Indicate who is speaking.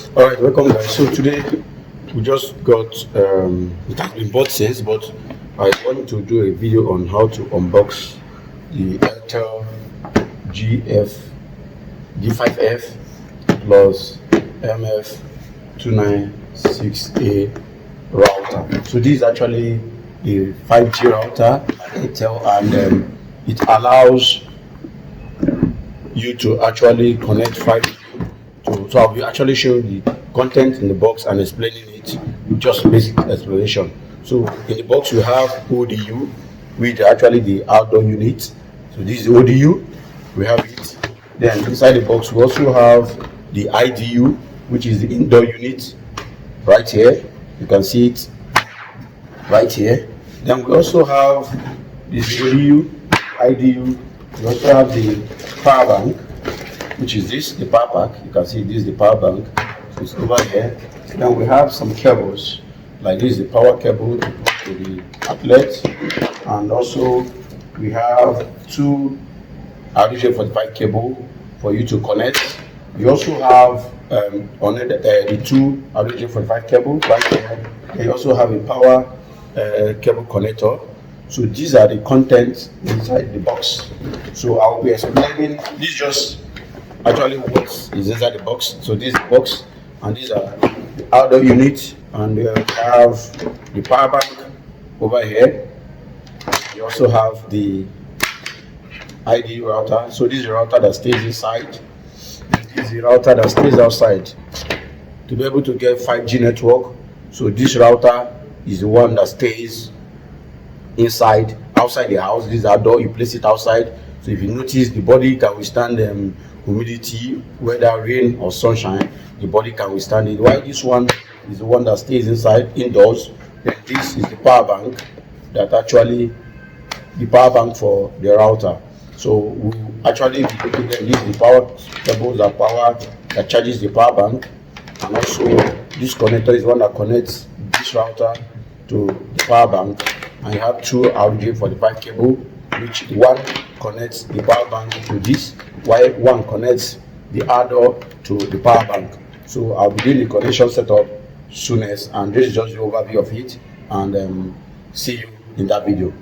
Speaker 1: All right, welcome guys. So today we just got it has been bought since, but I want to do a video on how to unbox the Airtel G5F plus MF296A router. So this is actually a 5G router Airtel, and it allows you to actually connect 5G. So I'll be actually showing the content in the box and explaining it, just basic explanation. So in the box we have ODU, which is actually the outdoor unit. So this is the ODU, we have it. Then inside the box we also have the IDU, which is the indoor unit, right here. You can see it right here. Then we also have this ODU, IDU. We also have the power bank, which is this, the power bank. You can see this is the power bank, so it's over here. Then we have some cables, like this is the power cable to the outlet, and also we have two RJ45 cable for you to connect. We also have the two RJ45 cable right here. You also have a power cable connector. So these are the contents inside the box. So I'll be explaining this just actually what is inside the box. So this is the box, and these are the outdoor unit, and we have the power bank over here. We also have the ID router. So this is the router that stays inside. This is the router that stays outside to be able to get 5G network. So this router is the one that stays outside the house. This is outdoor, you place it outside. So if you notice, the body can withstand humidity, whether rain or sunshine, the body can withstand it. While this one is the one that stays inside, indoors. Then this is the power bank, that actually the power bank for the router. So we actually be taking them. This is the power cable that charges the power bank, and also this connector is one that connects this router to the power bank. And you have two RJ45 cable, which one connects the power bank to this, while one connects the outdoor to the power bank. So I'll be doing the connection setup soonest, and this is just the overview of it, and see you in that video.